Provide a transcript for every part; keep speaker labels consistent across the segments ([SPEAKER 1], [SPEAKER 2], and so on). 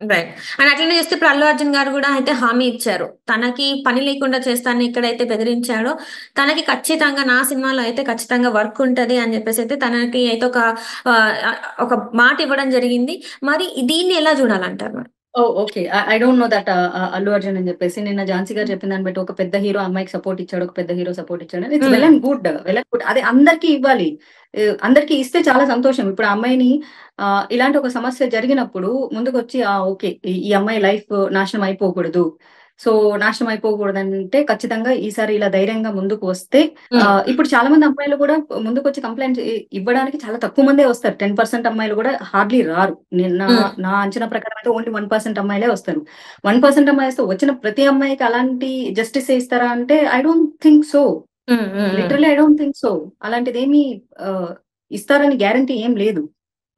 [SPEAKER 1] Right. And అట్లనే చూస్తే ఇప్పుడు 'అల్లు అర్జున్' గారు గూడా అయితే హామీ ఇచ్చారు. తనకి పని లేకుండా చేస్తానని ఎక్కడైతే బెదిరించాడో, తనకి ఖచ్చితంగా నా సినిమాలో అయితే ఖచ్చితంగా వర్క్ ఉంటది అని జెప్పేసయితే తనకి అయితే ఆహ్, ఒక మాట ఇవ్వడం జరిగింది. మరి దీన్ని ఎలా జూడాలంటారు మరి?
[SPEAKER 2] Oh! Okay. I don't know that 'Allu Arjun' అని జెప్పేసి నిన్న 'ఝాన్సీ' గారు చెప్పిన దాన్ని బట్టి ఒక పెద్ద హీరో అమ్మాయికి సపోర్ట్ ఇచ్చాడు. ఒక పెద్ద హీరో సపోర్ట్ ఇచ్చాడు. ఇట్స్
[SPEAKER 1] హ్మ్.
[SPEAKER 2] Well and good. Well and good. అది అందరికీ ఇవ్వాలి. అందరికీ ఇస్తే చాలా సంతోషం. ఇప్పుడు ఆ అమ్మాయిని ఇలాంటి ఒక సమస్య జరిగినప్పుడు ముందుకొచ్చి ఓకే. ఈ అమ్మాయి లైఫ్ నాశనం అయిపోకూడదు. సో, నాశనం అయిపోకూడదంటే ఖచ్చితంగా ఈసారి ఇలా ధైర్యంగా ముందుకు వస్తే
[SPEAKER 1] హ్మ్.
[SPEAKER 2] ఇప్పుడు చాలా మంది అమ్మాయిలు గూడా ముందుకొచ్చి కంప్లెయింట్ ఇవ్వడానికి చాలా తక్కువ మందే వస్తారు. 10% అమ్మాయిలు గూడా హార్డ్‌లీ రారు. నేను నా
[SPEAKER 1] హ్మ్.
[SPEAKER 2] నా అంచనా ప్రకారం అయితే ఓన్లీ 1% అమ్మాయిలే వస్తారు. 1% అమ్మాయిస్తే వచ్చిన ప్రతి అమ్మాయికి అలాంటి జస్టిసే ఇస్తారా అంటే I don't think so.
[SPEAKER 1] Hmm. Hmm. Hmm.
[SPEAKER 2] Literally I don't think so. అలాంటిదేమి ఆహ్, ఇస్తారని గ్యారంటీ ఏం లేదు.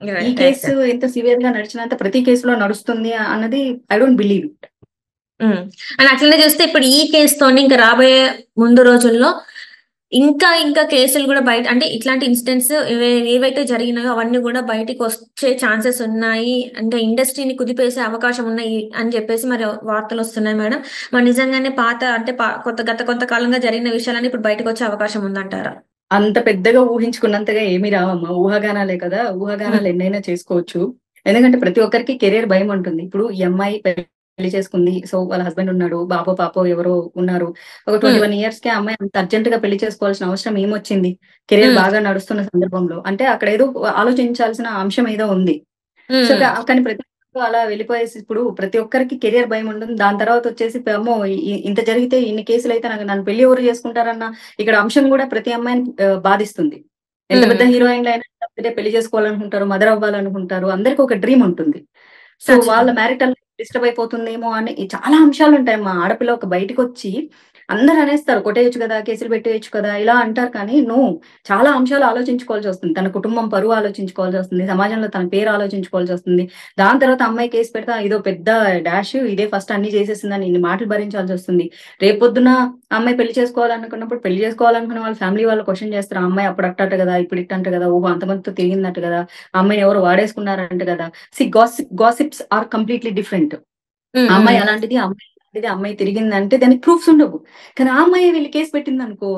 [SPEAKER 2] ఈ
[SPEAKER 1] రైట్.
[SPEAKER 2] కేసు ఎంత సివియర్‌గా నడిచినంత ప్రతి కేసులో నడుస్తుంది అన్నది ఐ డోంట్ బిలీవ్ ఇట్.
[SPEAKER 1] హ్మ్. అండ్ అట్లనే చూస్తే ఇప్పుడు ఈ కేస్‌తోని ఇంక రాబోయే ముందు రోజుల్లో ఇంకా కేసులు గూడా బయట అంటే ఇట్లాంటి ఇన్సిడెంట్స్ ఏవైతే జరిగినాయో అవన్నీ గూడా బయటికొచ్చే ఛాన్సెస్ ఉన్నాయి. అంటే ఇండస్ట్రీని కుదిపేసే అవకాశం ఉన్నాయి అని జెప్పేసి మరి వార్తలొస్తున్నాయి మేడం. మరి నిజంగానే పాత అంటే గత కొంతకాలంగా జరిగిన విషయాలన్నీ ఇప్పుడు బయటకొచ్చే అవకాశం ఉందంటారా?
[SPEAKER 2] అంత పెద్దగా ఊహించుకున్నంతగా ఏమి రావమ్మా. ఊహాగానాలే కదా! ఊహాగానాలు
[SPEAKER 1] హ్మ్.
[SPEAKER 2] ఎన్నైనా చేసుకోవచ్చు. ఎందుకంటే ప్రతి ఒక్కరికి కెరియర్ భయముంటుంది. ఇప్పుడు ఈ అమ్మాయి పెళ్లి చేసుకుంది. సో, వాళ్ళ హస్బెండ్ ఉన్నాడు. బాబో, పాపో ఎవరో ఉన్నారు. ఒక
[SPEAKER 1] హ్మ్.
[SPEAKER 2] 21 ఇయర్స్‌కే ఆ అమ్మాయి అంత అర్జెంట్‌గా పెళ్లి చేసుకోవాల్సిన అవసరం ఏమొచ్చింది? కెరియర్
[SPEAKER 1] హ్మ్.
[SPEAKER 2] బాగా నడుస్తున్న సందర్భంలో. అంటే అక్కడేదో ఆలోచించాల్సిన అంశం ఏదో ఉంది. సో,
[SPEAKER 1] హ్మ్.
[SPEAKER 2] కానీ ప్రతి ఒక్కరు అలా వెళ్ళిపోయేసి ఇప్పుడు ప్రతి ఒక్కరికి కెరియర్ భయముంటుంది. దాని తర్వాతొచ్చేసి అమ్మో! ఇంత జరిగితే ఇన్ని కేసులైతే నన్ను పెళ్లి ఎవరు చేసుకుంటారన్న ఇక్కడ అంశం గూడా ప్రతి అమ్మాయిని బాధిస్తుంది. ఎంత పెద్ద
[SPEAKER 1] హ్మ్.
[SPEAKER 2] హీరోయిన్‌లైనా పెళ్లి చేసుకోవాలనుకుంటారు. మదర్ అవ్వాలనుకుంటారు. అందరికి ఒక డ్రీమ్ ఉంటుంది. సో, వాళ్ళ
[SPEAKER 1] ఖచ్చితంగా.
[SPEAKER 2] మ్యారిటల్ డిస్టర్బ్ అయిపోతుందేమో అని చాలా అంశాలుంటాయమ్మా. ఆడపిల్ల ఒక బయటికొచ్చి అందరూ అనేస్తారు. కొట్టేయొచ్చు గదా! కేసులు పెట్టేయొచ్చు కదా! ఇలా అంటారు కానీ నో. చాలా అంశాలు ఆలోచించుకోవాల్సొస్తుంది. తన కుటుంబం పరువు ఆలోచించుకోవాల్సొస్తుంది. సమాజంలో తన పేరు ఆలోచించుకోవాల్సొస్తుంది. దాని తర్వాత అమ్మాయి కేస్ పెడితే ఇదో పెద్ద డాష్ ఇదే ఫస్ట్ అన్నీ చేసేసిందని ఇన్ని మాటలు భరించాల్సొస్తుంది. రేపొద్దున ఆ అమ్మాయి పెళ్లి చేసుకోవాలనుకున్నప్పుడు పెళ్లి చేసుకోవాలనుకున్న వాళ్ళ ఫ్యామిలీ వాళ్ళు క్వెషన్ చేస్తారు. ఆ అమ్మాయి అప్పుడు అట్టట గదా! ఇప్పుడు ఇట్టంట గదా! ఓహో! అంతమందితో తిరిగిందట గదా! ఆ అమ్మాయిని ఎవరో వాడేసుకున్నారంట గదా! Gossips are completely different.
[SPEAKER 1] Hmm.
[SPEAKER 2] ఆ అమ్మాయి
[SPEAKER 1] హ్మ్.
[SPEAKER 2] అలాంటిది, ఆ అమ్మాయి ఇలాంటిది, ఆ అమ్మాయి తిరిగిందంటే దానికి ప్రూఫ్స్ ఉండవు. కానీ ఆ అమ్మాయే వెళ్లి కేస్ పెట్టిందనుకో,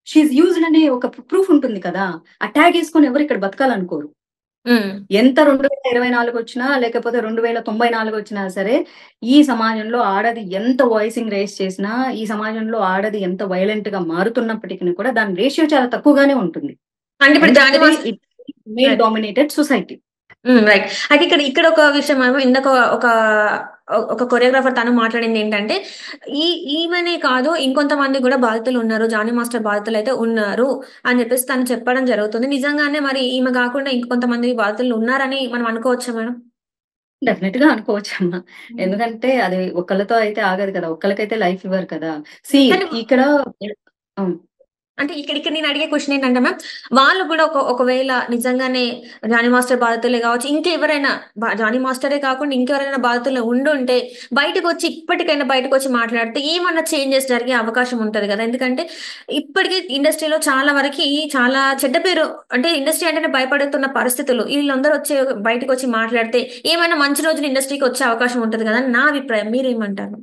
[SPEAKER 2] షీ ఈస్ యూజ్డ్ అనే ఒక ప్రూఫ్ ఉంటుంది కదా! ఆ ట్యాగ్ యేసుకొని ఎవరు ఇక్కడ బతకాలనుకోరు.
[SPEAKER 1] హ్మ్.
[SPEAKER 2] ఎంత 2024 వచ్చినా, లేకపోతే 2094 వచ్చినా సరే, ఈ సమాజంలో ఆడది ఎంత వాయిసింగ్ రైజ్ చేసినా, ఈ సమాజంలో ఆడది ఎంత వయలెంట్‌గా మారుతున్నప్పటికిని కూడా దాని రేషియో చాలా తక్కువగానే ఉంటుంది.
[SPEAKER 1] అంటే ఇప్పుడు జానీ
[SPEAKER 2] ఎందుకంటే
[SPEAKER 1] mass
[SPEAKER 2] it male
[SPEAKER 1] right.
[SPEAKER 2] Dominated society.
[SPEAKER 1] హ్మ్. రైట్. అయితే ఇక్కడ ఒక విషయమేమో ఇందాక ఒక ఒక కొరియోగ్రాఫర్ తను మాట్లాడిందేంటంటే, ఈ ఈమెనే కాదు ఇంకొంతమంది గూడా బాధితులున్నారు. జానీ మాస్టర్ బాధితులైతే ఉన్నారు అని జెప్పేసి తను చెప్పడం జరుగుతుంది. నిజంగానే మరి ఈమె గాకుండా ఇంకొంతమంది బాధితులు ఉన్నారని మనం అనుకోవచ్చా మేడం?
[SPEAKER 2] డెఫినెట్‌గా అనుకోవచ్చమ్మా.
[SPEAKER 1] హ్మ్.
[SPEAKER 2] ఎందుకంటే అది ఒక్కళ్ళతో అయితే ఆగదు కదా! ఒక్కళ్ళకైతే లైఫ్ ఇవ్వరు కదా! సీ
[SPEAKER 1] కానీ
[SPEAKER 2] ఇక్కడ హ్మ్.
[SPEAKER 1] అంటే ఇక్కడ నేను అడిగే క్వెషన్ ఏంటంటే మ్యామ్, వాళ్ళు గూడా ఒకవేళ నిజంగానే జానీ మాస్టర్ బాధితులే గావచ్చు, ఇంకెవరైనా జానీ మాస్టరే కాకుండా ఇంకెవరైనా బాధితులు ఉండుంటే, ఇప్పటికైనా బయటకొచ్చి మాట్లాడితే ఏమన్నా చేంజెస్ జరిగే అవకాశం ఉంటది గదా! ఎందుకంటే ఇప్పటికి ఇండస్ట్రీలో చాలా వరకి చాలా చెడ్డ పేరు అంటే ఇండస్ట్రీ అంటేనే భయపడుతున్న పరిస్థితులు. ఈళ్ళందరూ బయటకొచ్చి మాట్లాడితే ఏమైనా మంచి రోజులు ఇండస్ట్రీకి వచ్చే అవకాశం ఉంటది గదా! అని నా అభిప్రాయం. మీరేమంటారు?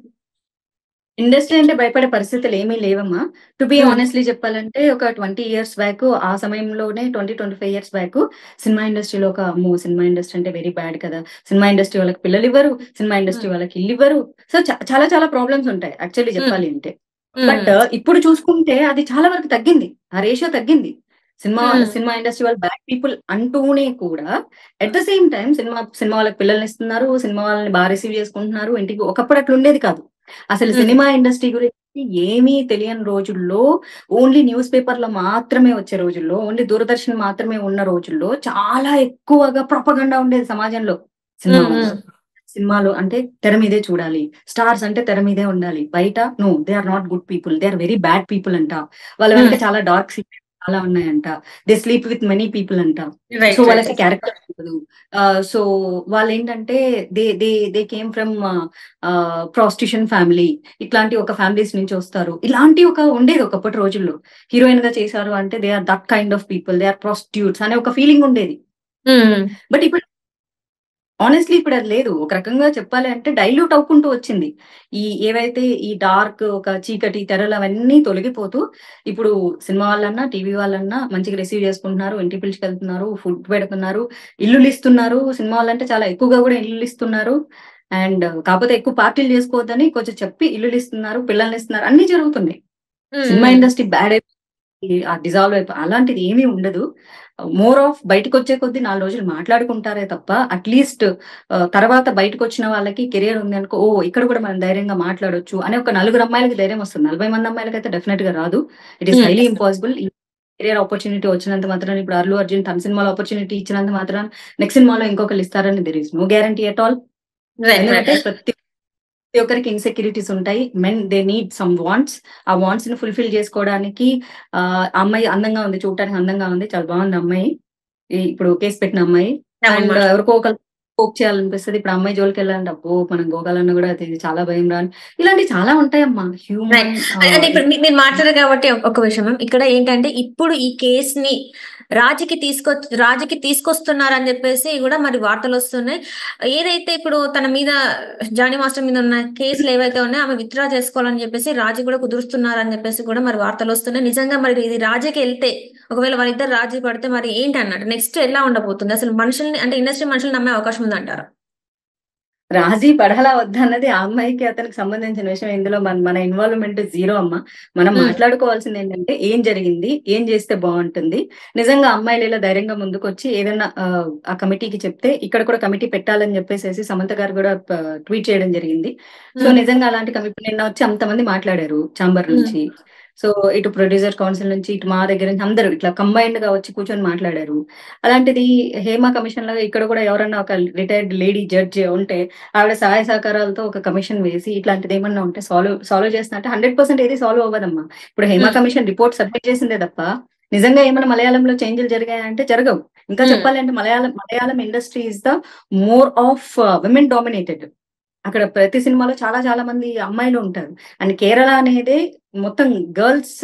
[SPEAKER 2] ఇండస్ట్రీ అంటే భయపడే పరిస్థితులేమీ లేవమ్మా. టు బీ
[SPEAKER 1] హ్మ్.
[SPEAKER 2] హానెస్ట్‌లీ చెప్పాలంటే ఒక 20 ఇయర్స్ బ్యాక్ ఆ సమయంలోనే 25 ఇయర్స్ బ్యాక్ సినిమా ఇండస్ట్రీలో అమ్మో! సినిమా ఇండస్ట్రీ అంటే వెరీ బ్యాడ్ కదా! సినిమా ఇండస్ట్రీ వాళ్ళకి పిల్లలివ్వరు. సినిమా ఇండస్ట్రీ
[SPEAKER 1] హ్మ్.
[SPEAKER 2] వాళ్ళకి ఇల్లివ్వరు. సో, చాలా చాలా ప్రాబ్లమ్స్ ఉంటాయి యాక్చువల్లీ
[SPEAKER 1] హ్మ్.
[SPEAKER 2] చెప్పాలి అంటే. బట్
[SPEAKER 1] హ్మ్.
[SPEAKER 2] ఇప్పుడు చూసుకుంటే అది చాలా వరకు తగ్గింది. ఆ రేషియో తగ్గింది. సినిమా
[SPEAKER 1] హ్మ్.
[SPEAKER 2] సినిమా ఇండస్ట్రీ వాళ్ళు బ్యాడ్ పీపుల్ అంటూనే కూడా at the same time cinema cinema వాళ్ళకి పిల్లల్నిస్తున్నారు. సినిమా వాళ్ళని రిసీవ్ చేసుకుంటున్నారు. ఇంటికి ఒకప్పుడు అట్లుండేది కాదు. అసలు
[SPEAKER 1] హ్మ్.
[SPEAKER 2] సినిమా ఇండస్ట్రీ గురించి ఏమీ తెలియని రోజుల్లో ఓన్లీ న్యూస్ పేపర్‌లో మాత్రమే వచ్చే రోజుల్లో, ఓన్లీ దూరదర్శన్ మాత్రమే ఉన్న రోజుల్లో చాలా ఎక్కువగా ప్రొపగండా ఉండేది సమాజంలో. సినిమా
[SPEAKER 1] హ్మ్.
[SPEAKER 2] వాళ్ళు.
[SPEAKER 1] హ్మ్.
[SPEAKER 2] సినిమాలు అంటే తెర మీదే చూడాలి. స్టార్స్ అంటే తెర మీదే ఉండాలి. బయట no they are not good people. They are very bad people అంట. వాళ్ళ వెనక
[SPEAKER 1] హ్మ్.
[SPEAKER 2] చాలా డార్క్ సీక్రెట్స్ చాలా ఉన్నాయంట. They sleep with many people అంట. So,
[SPEAKER 1] right. రైట్.
[SPEAKER 2] వాళ్ళకి క్యారెక్టర్ ఉండదు. సో, వాళ్ళేంటంటే they they they came from prostitution family. ఇట్లాంటి ఒక ఫ్యామిలీస్ నుంచి వస్తారు. ఇలాంటి ఉండేది ఒకప్పటి రోజుల్లో. హీరోయిన్‌గా చేశారు అంటే they are that kind of people. They are prostitutes అనే ఒక ఫీలింగ్ ఉండేది.
[SPEAKER 1] హ్మ్.
[SPEAKER 2] బట్ ఇప్పుడు ఆనెస్ట్‌లీ ఇప్పుడు అది లేదు. ఒక రకంగా చెప్పాలి అంటే డైల్యూట్ అవ్వుకుంటూ వచ్చింది. ఏవైతే ఈ డార్క్ ఒక చీకటి తెరలు అవన్నీ తొలగిపోతూ, ఇప్పుడు సినిమా వాళ్ళన్నా, టీవీ వాళ్ళన్నా మంచిగా రిసీవ్ చేసుకుంటున్నారు. ఇంటికి పిలుచుకెళ్తున్నారు. ఫుడ్ పెడుతున్నారు. ఇల్లులిస్తున్నారు. సినిమా వాళ్ళంటే చాలా ఎక్కువగా గూడా ఇల్లులిస్తున్నారు. అండ్ కాపోతే ఎక్కువ పార్టీలు చేసుకోవద్దని కొంచెం చెప్పి ఇల్లులిస్తున్నారు. పిల్లల్నిస్తున్నారు. అన్నీ జరుగుతున్నాయి.
[SPEAKER 1] హ్మ్.
[SPEAKER 2] సినిమా
[SPEAKER 1] హ్మ్.
[SPEAKER 2] ఇండస్ట్రీ బ్యాడ్ డిజాల్వ్ అలాంటిది ఏమీ ఉండదు. మోర్ ఆఫ్ బయటకొచ్చే కొద్దీ 4 రోజులు మాట్లాడుకుంటారే తప్ప అట్‌లీస్ట్ తర్వాత బయటకొచ్చిన వాళ్ళకి కెరియర్ ఉందనుకో, ఓహ్! ఇక్కడ కూడా మనం ధైర్యంగా మాట్లాడొచ్చు అని ఒక నలుగురు అమ్మాయిలకి ధైర్యం వస్తుంది. 40 మంది అమ్మాయిలకైతే డెఫినిట్‌గా రాదు. ఇట్ ఈస్
[SPEAKER 1] హ్మ్.
[SPEAKER 2] Highly impossible. కెరియర్ ఆపర్చునిటీ వచ్చినంత మాత్రాన ఇప్పుడు 'అల్లు అర్జున్' తన సినిమాలో ఆపర్చునిటీ ఇచ్చినంత మాత్రాన నెక్స్ట్ సినిమాలో ఇంకొకళ్ళు ఇస్తారని there is no guarantee at all.
[SPEAKER 1] Right.
[SPEAKER 2] ఎందుకంటే
[SPEAKER 1] రైట్.
[SPEAKER 2] ప్రతి ఒక్కరికి ఇన్‌సెక్యూరిటీస్ ఉంటాయి. Men they need some wants. ఆ వాంట్స్‌ని ఫుల్‌ఫిల్ చేసుకోవడానికి అమ్మాయి అందంగా ఉంది. చూడటానికి అందంగా ఉంది. చాలా బాగుంది అమ్మాయి. ఇప్పుడు కేస్ పెట్టిన అమ్మాయి. అండ్
[SPEAKER 1] అవును.
[SPEAKER 2] ఎవరికో ఒకళ్ళకి పోక్ చేయాలనిపిస్తది. ఇప్పుడు ఆ అమ్మాయి జోలికెళ్ళాలంటే అబ్బో! మనం గోగాలన్నా గూడా అది చాలా భయం రా అని. ఇలాంటివి చాలా ఉంటాయమ్మా.
[SPEAKER 1] రైట్.
[SPEAKER 2] హ్యూమన్
[SPEAKER 1] అంటే ఇప్పుడు మీరు మాట్లాడారు కాబట్టి ఒక విషయం మ్యామ్. ఇక్కడ ఏంటంటే ఇప్పుడు ఈ కేస్‌ని రాజుకి తీసుకొస్తున్నారని జెప్పేసి గూడా మరి వార్తలొస్తున్నాయి. ఏదైతే ఇప్పుడు తన మీద జానీ మాస్టర్ మీద ఉన్న కేసులేవైతే ఉన్నాయో ఆమె విత్‌డ్రా చేసుకోవాలని జెప్పేసి రాజీ గూడా కుదురుస్తున్నారని జెప్పేసి గూడా మరి వార్తలొస్తున్నాయి. నిజంగా మరి ఇది రాజీకెళ్తే ఒకవేళ వాళ్ళిద్దరు రాజీ పడితే మరి ఏంటన్నట్టు? నెక్స్ట్ ఎలా ఉండబోతుంది? అసలు మనుషుల్ని అంటే ఇండస్ట్రీ మనుషుల్ని నమ్మే అవకాశం ఉందంటారా?
[SPEAKER 2] రాజీ పడాలా వద్దా అన్నది ఆ అమ్మాయికి, అతనికి సంబంధించిన విషయం. ఇందులో మన ఇన్వాల్వ్‌మెంట్ జీరో అమ్మ. మనం
[SPEAKER 1] హ్మ్.
[SPEAKER 2] మాట్లాడుకోవాల్సిందేంటంటే ఏం జరిగింది? ఏం చేస్తే బావుంటుంది? నిజంగా అమ్మాయిలు ఇలా ధైర్యంగా ముందుకొచ్చి ఏదన్నా ఆ కమిటీకి చెప్తే ఇక్కడ కూడా కమిటీ పెట్టాలని చెప్పేసేసి సమంత గారు గూడా ట్వీట్ చేయడం జరిగింది. సో,
[SPEAKER 1] హ్మ్.
[SPEAKER 2] నిజంగా అలాంటి కమిటీ నిన్న వచ్చి అంతమంది మాట్లాడారు ఛాంబర్
[SPEAKER 1] హ్మ్.
[SPEAKER 2] నుంచి. సో, ఇటు ప్రొడ్యూసర్ కౌన్సిల్ నుంచి, ఇటు మా దగ్గర నుంచి అందరూ ఇట్లా కంబైన్డ్‌గా వచ్చి కూర్చొని మాట్లాడారు. అలాంటిది హేమ కమిషన్ లాగా ఇక్కడ కూడా ఎవరన్నా ఒక రిటైర్డ్ లేడీ జడ్జ్ ఉంటే ఆవిడ సహాయ సహకారాలతో ఒక కమిషన్ వేసి ఇట్లాంటిదేమన్నా ఉంటే సాల్వ్ చేస్తా అంటే 100% ఏది సాల్వ్ అవ్వదమ్మా. ఇప్పుడు హేమ
[SPEAKER 1] హ్మ్.
[SPEAKER 2] కమిషన్ రిపోర్ట్ సబ్మిట్ చేసిందే తప్ప, నిజంగా ఏమన్నా మలయాళంలో చేంజ్‌లు జరిగాయంటే జరగవు. ఇంకా
[SPEAKER 1] హ్మ్.
[SPEAKER 2] చెప్పాలి అంటే Malayalam industry is the more of women dominated. అక్కడ ప్రతి సినిమాలో చాలా చాలా మంది అమ్మాయిలు ఉంటారు. అండ్ కేరళ అనేదే మొత్తం గర్ల్స్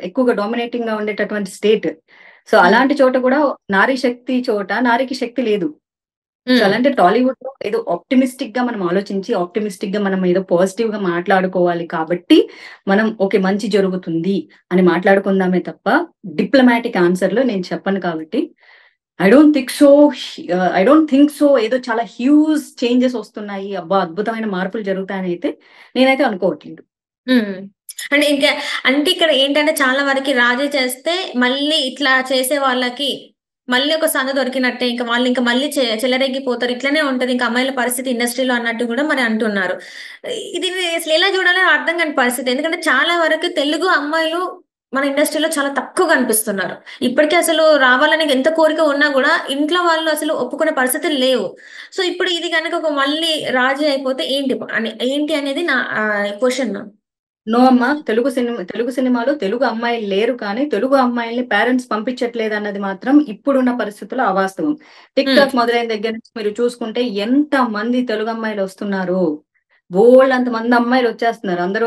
[SPEAKER 2] ఎక్కువగా డామినేటింగ్‌గా ఉండేటటువంటి స్టేట్. సో,
[SPEAKER 1] హ్మ్.
[SPEAKER 2] అలాంటి చోట కూడా నారీ శక్తి చోట నారికి శక్తి లేదు. సో,
[SPEAKER 1] హ్మ్.
[SPEAKER 2] అలాంటి టాలీవుడ్‌లో ఏదో ఆప్టిమిస్టిక్‌గా మనం ఆలోచించి, ఆప్టిమిస్టిక్‌గా మనం ఏదో పాజిటివ్‌గా మాట్లాడుకోవాలి కాబట్టి, మనం ఓకే. మంచి జరుగుతుంది అని మాట్లాడుకుందామే తప్ప, డిప్లొమాటిక్ ఆన్సర్‌లు నేను చెప్పను కాబట్టి, ఐ డోంట్ థింక్ సో ఏదో చాలా హ్యూజ్ చేంజెస్ వస్తున్నాయి. అబ్బా! అద్భుతమైన మార్పులు జరుగుతాయనైతే నేనైతే అనుకోవట్లేదు.
[SPEAKER 1] హ్మ్. అంటే ఇంకా అంటే ఇక్కడ ఏంటంటే చాలా వరకి రాజీ చేస్తే మళ్ళీ ఇట్లా చేసే వాళ్ళకి మళ్ళీ ఒక సందు దొరికినట్టే. ఇంక వాళ్ళు ఇంక మళ్ళీ చెలరేగిపోతారు. ఇట్లనే ఉంటది. ఇంక అమ్మాయిల పరిస్థితి ఇండస్ట్రీలో అన్నట్టు గూడా మరి అంటున్నారు. ఇది అసలు ఎలా జూడాలో అర్థం కాని పరిస్థితి. ఎందుకంటే చాలా వరకు తెలుగు అమ్మాయిలు మన ఇండస్ట్రీలో చాలా తక్కువ కనిపిస్తున్నారు. ఇప్పటికి అసలు రావాలని ఎంత కోరిక ఉన్నా గూడా ఇంట్లో వాళ్ళు అసలు ఒప్పుకునే పరిస్థితులు లేవు. సో, ఇప్పుడు ఇది గనక ఒక మళ్ళీ రాజీ అయిపోతే ఏంటి అనేది నా క్వెషన్.
[SPEAKER 2] నో అమ్మా. తెలుగు సినిమాలో తెలుగు అమ్మాయిలు లేరు కానీ, తెలుగు అమ్మాయిల్ని పేరెంట్స్ పంపించట్లేదన్నది మాత్రం ఇప్పుడున్న పరిస్థితుల్లో అవాస్తవం. టిక్
[SPEAKER 1] హ్మ్.
[SPEAKER 2] టాక్ మొదలైన దగ్గర నుంచి మీరు చూసుకుంటే ఎంతమంది తెలుగు అమ్మాయిలొస్తున్నారు. బోలెడంత మంది అమ్మాయిలొచ్చేస్తున్నారు. అందరూ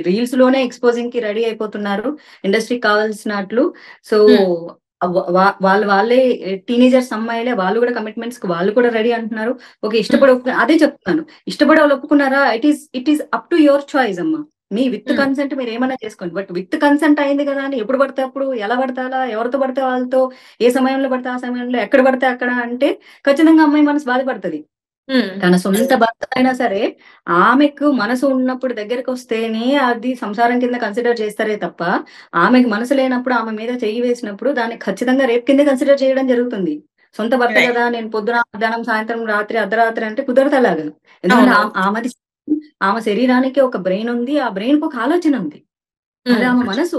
[SPEAKER 2] రీల్స్‌లోనే ఎక్స్‌పోజింగ్‌కి రెడీ అయిపోతున్నారు. ఇండస్ట్రీకి కావాల్సినట్లు. సో,
[SPEAKER 1] హ్మ్.
[SPEAKER 2] వాళ్ళే టీనేజర్స్ అమ్మాయిలే వాళ్ళు గూడా కమిట్మెంట్స్‌కి వాళ్ళు కూడా రెడీ అంటున్నారు. ఓకే.
[SPEAKER 1] హ్మ్.
[SPEAKER 2] అదే చెప్తున్నాను. ఇష్టపడే వాళ్ళు ఒప్పుకున్నారా? It is up to your choice అమ్మా. మీ విత్
[SPEAKER 1] హ్మ్.
[SPEAKER 2] కన్సెంట్ మీరేమన్నా చేసుకోండి. బట్ విత్ కన్సెంట్ అయింది గదా! అని ఎప్పుడు పడితే అప్పుడు, ఎలా పడితే అలా, ఎవరితో పడితే వాళ్ళతో, ఏ సమయంలో పడితే ఆ సమయంలో, ఎక్కడ పడితే అక్కడ అంటే ఖచ్చితంగా అమ్మాయి మనసు బాధపడతది.
[SPEAKER 1] హ్మ్.
[SPEAKER 2] తన సొంత భర్త అయినా సరే, ఆమెకు మనసు ఉన్నప్పుడు దగ్గరకొస్తేనే అది సంసారం కింద కన్సిడర్ చేస్తారే తప్ప, ఆమెకు మనసు లేనప్పుడు ఆమె మీద చెయ్యి వేసినప్పుడు దాన్ని ఖచ్చితంగా రేప్ కిందే కన్సిడర్ చేయడం జరుగుతుంది. సొంత భర్త
[SPEAKER 1] రైట్.
[SPEAKER 2] గదా! నేను పొద్దున, మధ్యాహ్నం, సాయంత్రం, రాత్రి, అర్ధరాత్రి అంటే కుదరదలాగా. ఎందుకంటే
[SPEAKER 1] అవునవును.
[SPEAKER 2] ఆమె శరీరానికి ఒక బ్రెయిన్ ఉంది. ఆ బ్రెయిన్‌కి ఒక ఆలోచన ఉంది. అది
[SPEAKER 1] హ్మ్.
[SPEAKER 2] ఆమె మనసు.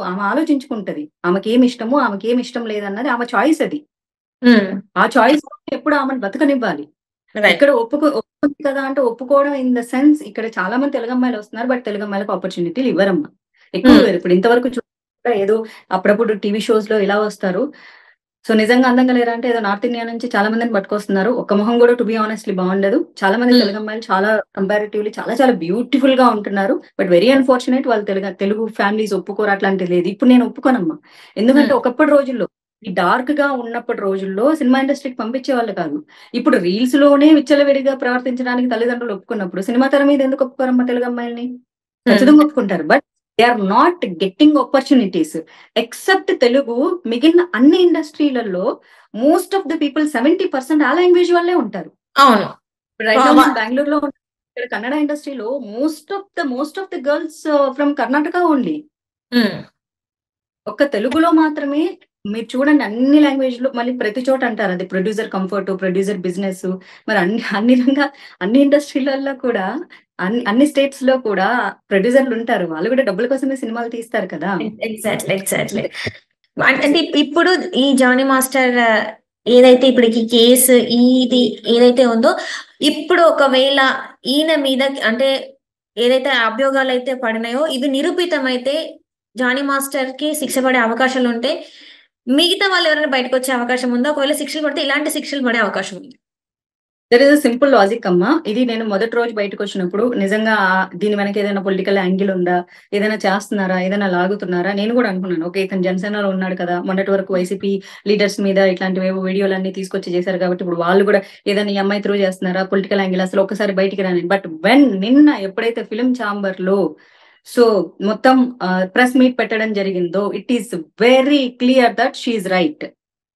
[SPEAKER 2] ఆమె ఆలోచించుకుంటది. ఆమెకేమిష్టమో, ఆమెకేమిష్టం లేదన్నది ఆమె చాయిస్ అది.
[SPEAKER 1] హ్మ్.
[SPEAKER 2] ఆ చాయిస్ ఎప్పుడు ఆమెను బతకనివ్వాలి.
[SPEAKER 1] రైట్.
[SPEAKER 2] ఇక్కడ ఒప్పుకుంది కదా! అంటే ఒప్పుకోవడం ఇన్ ద సెన్స్ ఇక్కడ చాలా మంది తెలుగమ్మాయిలొస్తున్నారు. బట్ తెలుగమ్మాయిలకు ఆపర్చునిటీలు ఇవ్వరమ్మా. ఎక్కువ
[SPEAKER 1] హ్మ్.
[SPEAKER 2] ఇవ్వరు. ఇప్పుడు ఇంతవరకు ఏదో అప్పుడప్పుడు టీవీ షోస్‌లో ఇలా వస్తారు. సో, నిజంగా అందంగా లేరా అంటే ఏదో నార్త్ ఇండియా నుంచి చాలా మందిని పట్టుకొస్తున్నారు. ఒక్క మొహం గూడా టు బి హానెస్ట్‌లీ బావుండదు. చాలా మంది
[SPEAKER 1] హ్మ్.
[SPEAKER 2] తెలుగమ్మాయిలు చాలా కంపారిటివ్‌లీ చాలా చాలా బ్యూటిఫుల్‌గా ఉంటున్నారు. బట్ వెరీ అన్‌ఫార్చునేట్ వాళ్ళు తెలుగు ఫ్యామిలీస్ ఒప్పుకోరు అట్లాంటిది లేదు. ఇప్పుడు నేను ఒప్పుకోనమ్మా. ఎందుకంటే
[SPEAKER 1] హ్మ్.
[SPEAKER 2] ఒకప్పటి రోజుల్లో ఈ డార్క్ గా ఉన్నప్పటి రోజుల్లో సినిమా ఇండస్ట్రీకి పంపించేవాళ్ళు కాదు. ఇప్పుడు రీల్స్ లోనే విచ్చలవిడిగా ప్రవర్తించడానికి తల్లిదండ్రులు ఒప్పుకున్నప్పుడు సినిమా తెర మీద ఎందుకు ఒప్పుకోరమ్మా తెలుగు అమ్మాయిల్ని? ఖచ్చితంగా ఒప్పుకుంటారు. But they are not getting opportunities. Except Telugu, మిగిలిన అన్ని ఇండస్ట్రీలలో మోస్ట్ ఆఫ్ ద పీపుల్ 70% ఆ లాంగ్వేజ్ వాళ్ళే ఉంటారు.
[SPEAKER 1] అవును.
[SPEAKER 2] రైట్ నౌ
[SPEAKER 1] వా-
[SPEAKER 2] నేను బెంగళూరులో ఇక్కడ కన్నడ ఇండస్ట్రీలో most of the girls from Karnataka only.
[SPEAKER 1] Um.
[SPEAKER 2] ఒక్క తెలుగులో మాత్రమే మీరు చూడండి అన్ని లాంగ్వేజ్ లో మళ్ళీ ప్రతి చోట అంటారు అది ప్రొడ్యూసర్ కంఫర్ట్, ప్రొడ్యూసర్ బిజినెస్. మరి అన్ని ఇండస్ట్రీలలో కూడా అన్ని స్టేట్స్ లో కూడా ప్రొడ్యూసర్లు ఉంటారు. వాళ్ళు కూడా డబ్బుల కోసమే సినిమాలు తీస్తారు కదా.
[SPEAKER 1] ఎగ్జాక్ట్లీ. అంటే ఇప్పుడు ఈ జానీ మాస్టర్ ఏదైతే ఇప్పుడు ఈ కేసు ఇది ఏదైతే ఉందో, ఇప్పుడు ఒకవేళ ఈయన మీద అంటే ఏదైతే అభియోగాలు అయితే పడినాయో ఇవి నిరూపితమైతే జానీ మాస్టర్ కి శిక్ష పడే అవకాశాలు ఉంటే, మిగతా వాళ్ళు ఎవరైనా బయటకు వచ్చే అవకాశం ఉందో? ఒకవేళ శిక్షలు పడితే ఇలాంటి శిక్షలు పడే అవకాశం ఉంది?
[SPEAKER 2] There is a simple logic అమ్మా. ఇది నేను మొదటి రోజు బయటకు వచ్చినప్పుడు నిజంగా దీని వెనక ఏదైనా పొలిటికల్ యాంగిల్ ఉందా, ఏదైనా చేస్తున్నారా, ఏదైనా లాగుతున్నారా నేను కూడా అనుకున్నాను. ఓకే, ఇతను జనసేనలో ఉన్నాడు కదా, మొన్నటి వరకు వైసీపీ లీడర్స్ మీద ఇట్లాంటివేవో వీడియోలన్నీ తీసుకొచ్చి చేశారు కాబట్టి ఇప్పుడు వాళ్ళు కూడా ఏదైనా ఈ అమ్మాయి త్రూ చేస్తున్నారా, పొలిటికల్ యాంగిల్ అసలు ఒక్కసారి బయటికి రాని. బట్ నిన్న ఎప్పుడైతే ఫిలిం ఛాంబర్ లో సో మొత్తం ప్రెస్ మీట్ పెట్టడం జరిగిందో, it is very clear that she right.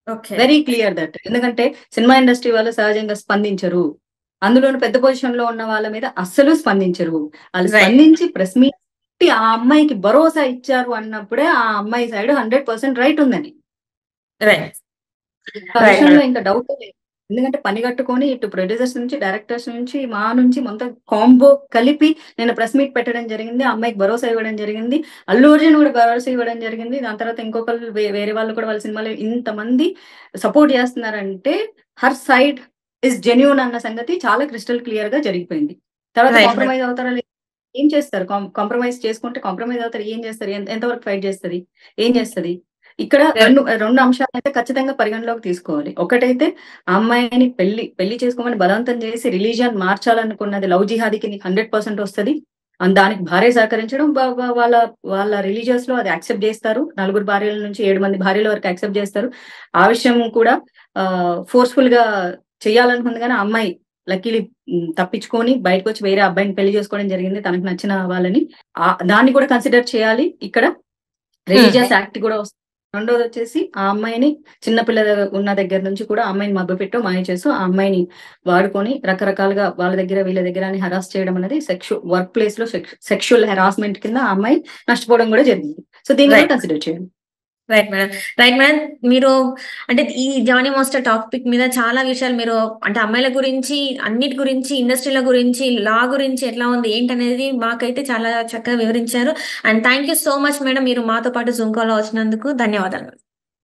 [SPEAKER 1] Okay.
[SPEAKER 2] Very clear that. ఎందుకంటే సినిమా ఇండస్ట్రీ వాళ్ళు సహజంగా స్పందించరు. అందులోని పెద్ద పొజిషన్ లో ఉన్న వాళ్ళ మీద అస్సలు స్పందించరు. వాళ్ళు
[SPEAKER 1] రైట్.
[SPEAKER 2] స్పందించి ప్రెస్ మీట్ పెట్టి ఆ అమ్మాయికి భరోసా ఇచ్చారు అన్నప్పుడే ఆ అమ్మాయి సైడ్ 100% రైట్ ఉందని.
[SPEAKER 1] రైట్.
[SPEAKER 2] ఆ విషయంలో ఇంకా డౌట్ లేదు. ఎందుకంటే పని కట్టుకొని ఇటు ప్రొడ్యూసర్స్ నుంచి, డైరెక్టర్స్ నుంచి, మా నుంచి మొత్తం కాంబో కలిపి నేను ప్రెస్ మీట్ పెట్టడం జరిగింది. ఆ అమ్మాయికి భరోసా ఇవ్వడం జరిగింది. అల్లు అర్జున్ కూడా భరోసా ఇవ్వడం జరిగింది. దాని తర్వాత ఇంకొకరు వేరే వాళ్ళు కూడా వాళ్ళ సినిమాలో ఇంతమంది సపోర్ట్ చేస్తున్నారంటే హర్ సైడ్ ఇస్ జెన్యూన్ అన్న సంగతి చాలా క్రిస్టల్ క్లియర్ గా జరిగిపోయింది. తర్వాత
[SPEAKER 1] రైట్.
[SPEAKER 2] కాంప్రమైజ్ అవుతారా లేదా? ఏం చేస్తారు? కాంప్రమైజ్ చేసుకుంటే కాంప్రమైజ్ అవుతారు. ఏం చేస్తారు? ఎంతవరకు ఫైట్ చేస్తుంది? ఏం చేస్తుంది? ఇక్కడ రెండు అంశాలు అయితే ఖచ్చితంగా పరిగణలోకి తీసుకోవాలి. ఒకటైతే ఆ అమ్మాయిని పెళ్లి చేసుకోమని బలవంతం చేసి రిలీజియన్ మార్చాలనుకున్నది లవ్ జిహాదీకి నీకు 100% వస్తుంది. దానికి భార్య సహకరించడం, వాళ్ళ రిలీజియస్ లో అది యాక్సెప్ట్ చేస్తారు. 4 భార్యల నుంచి 7 మంది భార్యల వరకు యాక్సెప్ట్ చేస్తారు. ఆ విషయం కూడా ఫోర్స్ఫుల్ గా చేయాలనుకుంది కానీ ఆ అమ్మాయి లక్కీలీ తప్పించుకొని బయటకు వచ్చి వేరే అబ్బాయిని పెళ్లి చేసుకోవడం జరిగింది, తనకు నచ్చిన వాళ్ళని. దాన్ని కూడా కన్సిడర్ చేయాలి. ఇక్కడ రిలీజియస్ యాక్ట్ కూడా వస్తుంది. రెండోది వచ్చేసి ఆ అమ్మాయిని చిన్నపిల్ల ఉన్న దగ్గర నుంచి కూడా ఆ అమ్మాయిని మభ్యపెట్టు మాయ చేస్తూ ఆ అమ్మాయిని వాడుకొని రకరకాలుగా వాళ్ళ దగ్గర వీళ్ళ దగ్గర అని హరాస్ చేయడం అనేది వర్క్ ప్లేస్ లో సెక్షువల్ హెరాస్మెంట్ కింద ఆ అమ్మాయి నష్టపోవడం కూడా జరిగింది. సో దీన్ని కూడా కన్సిడర్ చేయాలి.
[SPEAKER 1] Right madam. మీరు అంటే ఈ జానీ మాస్టర్ టాపిక్ మీద చాలా విషయాలు మీరు అంటే అమ్మాయిల గురించి, అన్నిటి గురించి, ఇండస్ట్రీల గురించి, లా గురించి ఎట్లా ఉంది ఏంటనేది మాకైతే చాలా చక్కగా వివరించారు. And thank you so much madam, మీరు మాతో పాటు జూమ్ కాల్ వచ్చినందుకు ధన్యవాదాలు.